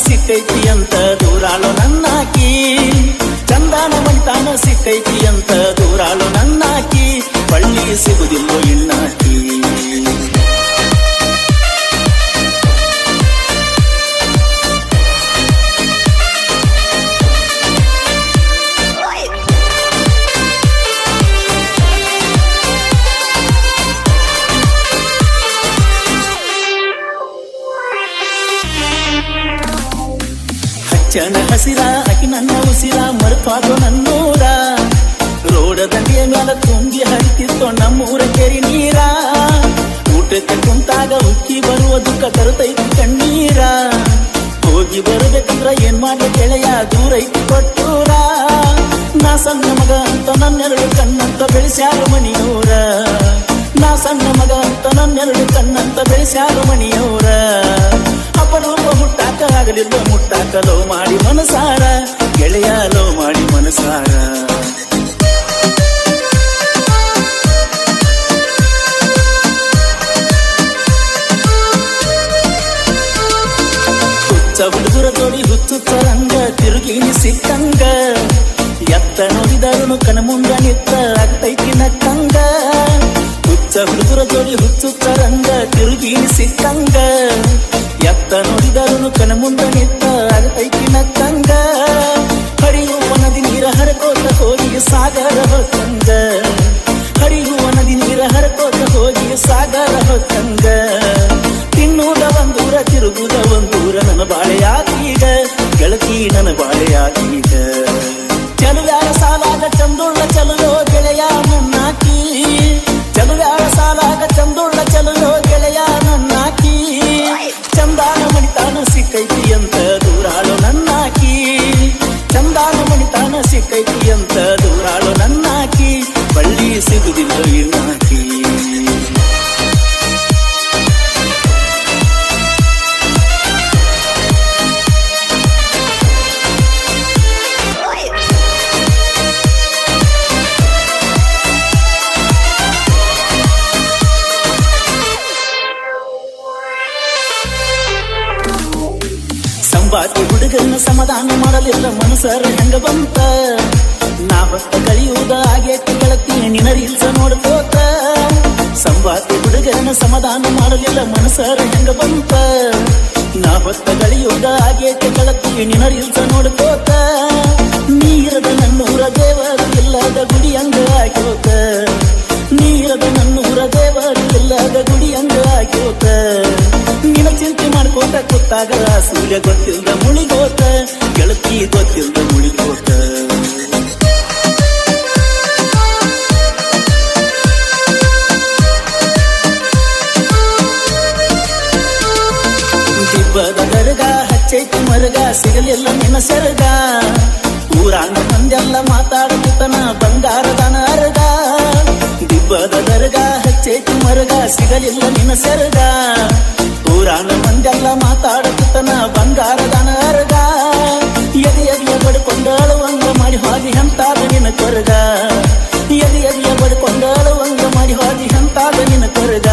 ಸಿಕ್ಕೈತಿ ಅಂತ ದೂರಾಳು ನನ್ನಾಕಿ, ಚಂದಾನ ಮಣಿತಾನ ಸಿಕ್ಕೈತಿ ಅಂತ ದೂರಾಳು ನನ್ನಾಕಿ, ಬಳ್ಳಿ ಸಿಗುದಿಲ್ಲೋ ಇನ್ನಾಕಿ. ಹಚ್ಚನ ಹಸಿರ ಅಕಿ ನನ್ನ ಉಸಿರ ಮರುಪಾದು ನನ್ನೂರ, ರೋಡ ದಂಡಿಯ ಮ್ಯಾಲ ತುಂಬಿ ಹರಿತಿತ್ತೋ ನಮ್ಮೂರ ಕೆರಿ ನೀರ, ಊಟಕ್ಕೆ ಕುಂತಾಗ ಉಕ್ಕಿ ಬರುವ ದುಃಖ ತರುತ್ತೈತಿ ಕಣ್ಣೀರ, ಹೋಗಿ ಬರಬೇಕಂದ್ರ ಏನ್ ಮಾಡ್ಲಿ ಗೆಳೆಯ ದೂರ ಐತಿ ಕೊಟ್ಟೂರ, ನಾ ಸಣ್ಣ ಮಗ ಅಂತ ನನ್ನೆರಡು ಕಣ್ಣಂತ ಬೆಳೆಸ್ಯಾರ ಮಣಿಯೂರ, ನಾ ಸಣ್ಣ ಮಗ ಅಂತ ನನ್ನೆರಡು ಕಣ್ಣಂತ ಬೆಳೆಸ್ಯಾರ ಮಣಿಯೂರ, ಅಪರೂಪ ಹುಟ್ಟಾಕ ಆಗಲಿಲ್ಲ ಮುಟ್ಟಾಕ ಲೋ ಮಾಡಿ ಮನಸಾರ, ಗೆಳೆಯ ಲೋ ಮಾಡಿ ಮನಸಾರ. ಹುಚ್ಚ ಹುಡುಗರ ಜೋಡಿ ಹುಚ್ಚುತ್ತರಂಗ ತಿರುಗಿನಿ ಸಿಕ್ಕಂಗ, ಎತ್ತ ನೋಡಿದರುನು ಕಣ ಮುಂದ ನಿತ್ತ ಆಗ್ತೈತಿ ನಕ್ಕಂಗ, ಹುಚ್ಚ ಹುಡುಗರ ಜೋಡಿ ಹುಚ್ಚುತ್ತರಂಗ ತಿರುಗಿನಿ ಸಿಕ್ಕಂಗ, ಎತ್ತ ನೋಡಿದರುನು ಕಣ ಮುಂದ ನಿತ್ತ ಆಗ್ತೈತಿ ನಕ್ಕಂಗ, ಹರಿಯುವ ನದಿ ನೀರ ಹರಕೋತ ಹೋಗಿ ಸಾಗರ ಹೊತ್ತಂಗ, ಹರಿಯುವ ನದಿ ನೀರ ಹರಕೋತ ಹೋಗಿ ಸಾಗರ ಹೊತ್ತಂಗ, ತಿನ್ನುವುದ ಒಂದೂರ ತಿರುಗುದ ಒಂದೂರ ನನ್ನ ಬಾಳೆಯಾಗೀಗ, ಗೆಳತಿ ನನ್ನ ಬಾಳೆಯಾಗೀಗ. ಚಲುವ್ಯಾರ ಸಾಲಾಗ ಚಂದುಳ್ಳ ಚಲುವೋ ಗೆಳೆಯ ನನ್ನಾಕಿ, ಚಲುವ್ಯಾರ ಸಾಲಾಗ ಚಂದುಳ್ಳ ಚಲುವೋ ಗೆಳೆಯ ನನ್ನಾಕಿ, ಚಂದಾನ ಮಣಿತಾನ ಸಿಕ್ಕೈತಿ ಅಂತ ದೂರಾಳು ನನ್ನಾಕಿ, ಚಂದಾನ ಮಣಿತಾನ ಸಿಕ್ಕೈತಿ ಅಂತ ದೂರಾಳು ನನ್ನಾಕಿ, ಬಳ್ಳಿ ಸಿಗುದಿಲ್ಲ ಇನ್ನಾಕಿ. ಸಂಬಾತಿ ಹುಡುಗನ ಸಮಾಧಾನ ಮಾಡಲಿಲ್ಲ ಮನಸರ ಹೆಂಗ ಬಂತ, ನಾ ಹೊತ್ತ ಕಳಿಯುವುದ ಆಗೇತಿ ಗೆಳತಿ ನಿನ ರೀಲ್ಸ ನೋಡ್ಕೋತ, ಸಂಬಾತಿ ಹುಡುಗನ ಸಮಾಧಾನ ಮಾಡಲಿಲ್ಲ ಮನಸರ ಹೆಂಗ ಬಂತ, ನಾ ಹೊತ್ತ ಕಳಿಯುವುದ ಆಗೇತಿ ಗೆಳತಿ ನಿನ ರೀಲ್ಸ ನೋಡ್ಕೋತ, ನೀರದ ನನ್ನೂರ ದೇವರು ಇಲ್ಲದ ಗುಡಿ ಹಂಗ ಆಗೋತ, ನೀರದ ನನ್ನೂರ ದೇವರು ಇಲ್ಲದ ಗುಡಿ ಹಂಗ ಆಗೋತ, ನಿನ ಚಿಂತೆ ಮಾಡ್ಕೋತ ಕೂತಾಗ ಸೂರ್ಯ ಗೊತ್ತಿಲ್ದ ಮುಳಿಗೋತ, ಗೆಳತಿ ಗೊತ್ತಿಲ್ದ ಮುಳಿಗೋತ. ದಿಬ್ಬದ ದರ್ಗ ಹಚ್ಚೈತಿ ಮರಗ ಸಿಗಲಿಲ್ಲ ನಿನ್ನ ಸೆರಗ, ಊರಾಂಗ ಮಂದೆಲ್ಲ ಮಾತಾಡುತ್ತನ ಬಂಗಾರದನ ಅರಗ, ದಿಬ್ಬದ ದರ್ಗ ಹಚ್ಚೈತಿ ಮರಗ ಸಿಗಲಿಲ್ಲ ನಿನ್ನ ಸೆರಗ, ಊರಾನ ಮಂದೆಲ್ಲ ಮಾತಾಡುತ್ತನ ಬಂಗಾರದನ ಅರಗ, ಎದೆ ಎದೆಯ ಬಡ್ಕೊಂಡು ಅಳುವಂಗ ಮಾಡಿ ಹೋಗಿ ಎಂತಾದ ನಿನ್ನ ಕೊರಗ, ಎದೆ ಎದೆಯ ಬಡ್ಕೊಂಡು ಅಳುವಂಗ ಮಾಡಿ ಹೋಗಿ ಎಂತಾದ ನಿನ್ನ ಕೊರಗ,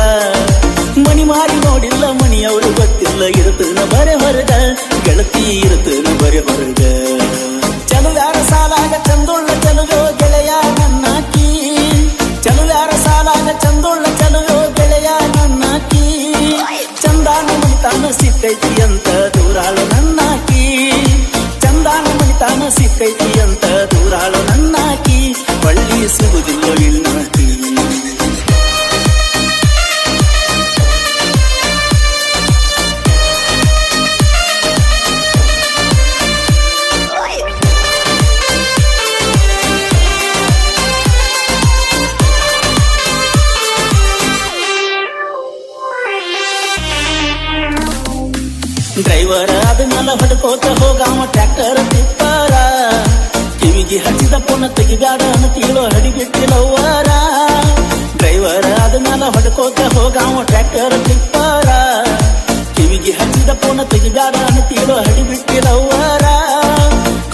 ಮಣಿ ಮಾರಿ ನೋಡಿಲ್ಲ ಮಣಿಯವರು ಗೊತ್ತಿಲ್ಲ ಇರುತ್ತನ ಬರೆ ಹೊರಗ, ಗೆಳತಿ ಇರುತ್ತನ ಬರೆ ಹೊರಗ. ಚಲುವ್ಯಾರ ಸಾಲಾಗ ಚಂದುಳ್ಳ ಚಲುವೋ ಗೆಳೆಯ ನನ್ನಾಕಿ, ಚಲುವ್ಯಾರ ಸಾಲಾಗ ಚಂದುಳ್ಳ ಚಲುವೋ ಗೆಳೆಯ ನನ್ನಾಕಿ, ಚಂದಾನ ಮಣಿತಾನ ಸಿಕ್ಕೈತಿ ಅಂತ ದೂರಾಳು ನನ್ನಾಕಿ, ಚಂದಾನ ಮಣಿತಾನ ಸಿಕ್ಕೈತಿ ಅಂತ ದೂರಾಳು ನನ್ನಾಕಿ, ಬಳ್ಳಿ ಸಿಗುದಿಲ್ಲೋ ಇನ್ನಾಕಿ. ಡ್ರೈವರ್ ಆದ್ಮೇಲೆ ಹೊಡ್ಕೋತ ಹೋಗಾವ ಟ್ರ್ಯಾಕ್ಟರ್ ತಿಪ್ಪಾರ, ಕಿವಿಗೆ ಹಚ್ಚಿದ ಪುನ ತೆಗಿಬ್ಯಾಡ ಅನ್ನತೀಳೋ ಹಡಿಬಿಟ್ಟಿಲವ್ವಾರ, ಡ್ರೈವರ್ ಆದ್ಮೇಲೆ ಹೊಡ್ಕೋತ ಹೋಗಾವ ಟ್ರ್ಯಾಕ್ಟರ್ ತಿಪ್ಪಾರ, ಕಿವಿಗೆ ಹಚ್ಚಿದ ಪುನ ತೆಗಿಬ್ಯಾಡ ಅನ್ನತೀಳೋ ಹಡಿಬಿಟ್ಟಿಲವ್ವಾರ,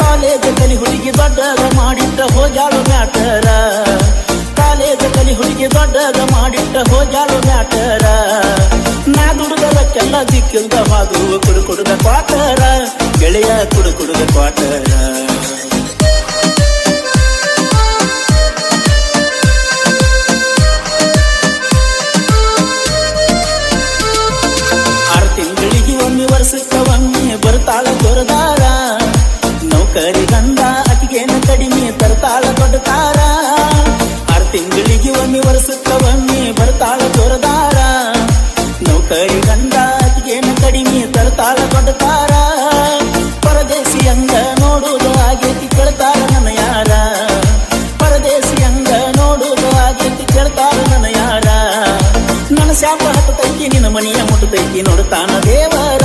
ಕಾಲೇಜ್ ಕಲಿ ಹುಡುಗಿ ದೊಡ್ಡದ ಮಾಡಿಟ್ಟ ಹೋಗ್ಯಾಳು ಮ್ಯಾಟರ, ಕಾಲೇಜ್ ಕಲಿ ಹುಡುಗಿ ದೊಡ್ಡದ ಮಾಡಿಟ್ಟ ಹೋಗ್ಯಾಳು ಮ್ಯಾಟರ, ನಾ ದುಡ್ದರ ಹೇಳಕ್ಕೆಲ್ಲ ದಿಕ್ಕಿಲ್ದ ಹಾದು ಕುಡುಕುಡುಗ ಕ್ವಾಟರ ಗೆಳೆಯ ಕುಡುಕುಡುಗ ಕ್ವಾಟರ. ವರ್ಷಕ್ಕ ಒಮ್ಮೆ ಬರ್ತಾಳ ಜೋರದಾರ ನೌಕರಿ ಗಂಡ ಅತಿಗೇನ ಕಡಿಮೆ ತರ್ತಾಳ ದೊಡ್ಡತಾರ. 6 ತಿಂಗಳಿಗೆ ಒಮ್ಮೆ ವರ್ಷಕ್ಕ ಒಮ್ಮೆ ಬರ್ತಾಳ ಜೋರದಾರ ನೌಕರಿ ಗಂಡ ಅತಿಗೇನ ಕಡಿಮೆ ತರ್ತಾಳ ದೊಡ್ಡತಾರ. ಪರದೇಶಿ ಹಂಗ ನೋಡುವುದು ಆಗೇತಿ ಕೇಳ್ತಾರ ನನ್ನ ಯಾರ, ಪರದೇಶಿ ಹಂಗ ನೋಡುವುದು ಆಗೇತಿ ಕೇಳ್ತಾರ ನನ್ನ ಯಾರ. ನನ್ನ ಶಾಪ ಹತ್ತೈತಿ ನಿನ್ನ ಮನೆಯ ಮುಟ್ಟತೈತಿ ನೋಡ್ತಾನ ದೇವರ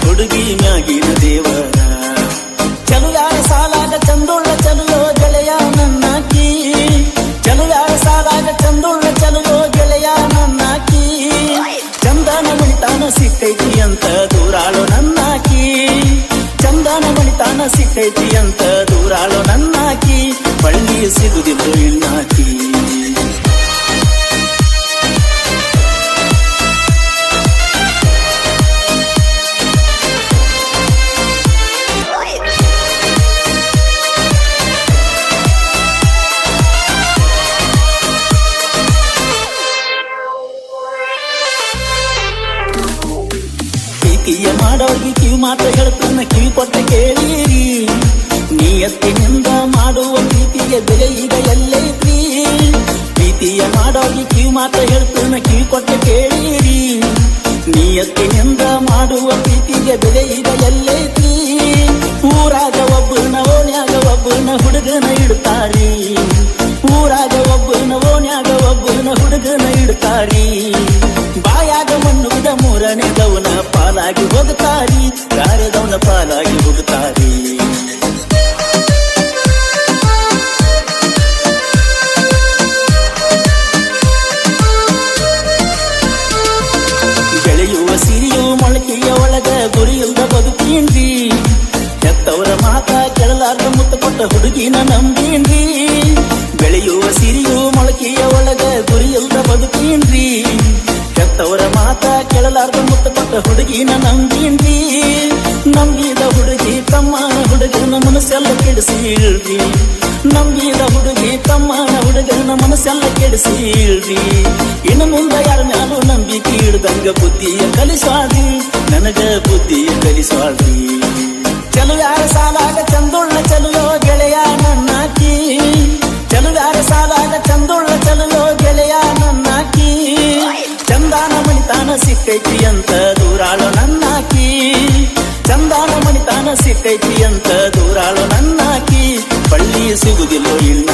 ಹುಡುಗಿ ಮ್ಯಾಗಿನ ದೇವರ. ಚಲುವ್ಯಾರ ಸಾಲಾಗ ಚಂದುಳ್ಳ ಚಲುವೋ ಗೆಳೆಯ ನನ್ನಾಕಿ, ಚಲುವ್ಯಾರ ಸಾಲಾಗ ಚಂದುಳ್ಳ ಚಲುವೋ ಗೆಳೆಯ ನನ್ನಾಕಿ. ಚಂದನ ಮಣಿತಾನ ಸಿಕ್ಕೈತಿ ಅಂತ ದೂರಾಳೋ ನನ್ನಾಕಿ, ಚಂದನ ಮಣಿತಾನ ಸಿಕ್ಕೈತಿ ಅಂತ ದೂರಾಳೋ ನನ್ನಾಕಿ. ಬಳ್ಳಿ ಸಿಗುದಿಲ್ಲೋ ಇನ್ನಾಕಿ. ಪ್ರೀತಿಯ ಮಾಡೋಗಿ ಕಿವಿ ಮಾತು ಹೇಳ್ತಾನ ಕಿವಿ ಕೊಟ್ಟು ಕೇಳಿರಿ. ನಿಯತ್ತಿನಿಂದ ಮಾಡುವ ಪ್ರೀತಿಗೆ ಬೆಲೆ ಈಗ ಎಲ್ಲೈತ್ರಿ. ಪ್ರೀತಿಯ ಮಾಡೋಗಿ ಕಿವಿ ಮಾತು ಹೇಳ್ತಾನ ಕಿವಿ ಕೊಟ್ಟು ಕೇಳಿರಿ. ನಿಯತ್ತಿನಿಂದ ಮಾಡುವ ಪ್ರೀತಿಗೆ ಬೆಲೆ ಈಗ ಎಲ್ಲೈತ್ರಿ. ಊರಾಗ ಒಬ್ಬನ ಓಣ್ಯಾಗ ಒಬ್ಬನ ಹುಡುಗನ ಇಡ್ತಾರಿ, ಊರಾಗ ಒಬ್ಬನ ಓಣ್ಯಾಗ ಒಬ್ಬನ ಹುಡುಗನ ಇಡ್ತಾರಿ. ಬಾಯಾಗ ಮಣ್ಣುದ ಮೂರನೇದವನ ಪಾಲಾಗಿ ಹೋಗುತ್ತಾರಿ, ಕಾರ್ಯದವನ ಪಾಲಾಗಿ ಹೋಗುತ್ತಾರಿ. ಬೆಳೆಯುವ ಸಿರಿಯು ಮೊಳಕೆಯ ಒಳಗ ಗುರಿಯಿಲ್ದ ಬದುಕೀನ್ರಿ. ಹೆತ್ತವರ ಮಾತ ಕೆಳಲಾರ್ದ ಮುತ್ತ ಕೊಟ್ಟ ಹುಡುಗಿನ ನಂಬೀನ್ರಿ. ಬೆಳೆಯುವ ಸಿರಿಯು ಮೊಳಕೆಯ ಒಳಗ ಗುರಿಯಿಲ್ದ ಬದುಕೀನ್ರಿ. ಹೆತ್ತವರ ಮಾತ ಕೆಳಲಾರ್ದ ಮುತ್ತ ಕೊಟ್ಟ ಹುಡುಗಿನ ನಂಬೀನ್ರಿ. ನಂಬಿದ ಹುಡುಗಿ ತಮ್ಮನ ಹುಡುಗನ ಮನಸ್ಸೆಲ್ಲ ಕೆಡಿಸಿಳ್ರಿ, ನಂಬಿದ ಹುಡುಗಿ ತಮ್ಮನ ಹುಡುಗನ ಮನಸ್ಸೆಲ್ಲ ಕೆಡಿಸಿಳ್ರಿ. ಇನ್ನು ಮುಂದ ಯಾರ ಮ್ಯಾಲೂ ನಂಬಿಕೆ ಇಡ್ದಂಗ ಬುದ್ಧಿಯ ಕಲಿಸ್ವಾಳ್ರಿ, ನನಗ ಬುದ್ಧಿಯ ಕಲಿಸ್ವಾಳ್ರಿ. ಚಲುವ್ಯಾರ ಸಾಲಾಗ ಚಂದುಳ್ಳ ಚಲುವೋ ಗೆಳೆಯ ನನ್ನಾಕಿ, ಚಲುವ್ಯಾರ ಸಾಲಾಗ ಚಂದುಳ್ಳ ಚಲುವೋ ಗೆಳೆಯ ನನ್ನಾಕಿ. ಚಂದಾನ ಮಣಿತಾನ ಸಿಕ್ಕೈತಿ ಅಂತ ದೂರಾಳೋ ನನ್ನಾಕಿ, ಚಂದಾನ ಮಣಿತಾನ ಸಿಕ್ಕೈತಿ ಅಂತ ದೂರಾಳೋ ನನ್ನಾಕಿ. ಬಳ್ಳಿ ಸಿಗುದಿಲ್ಲೋ ಇಲ್ಲ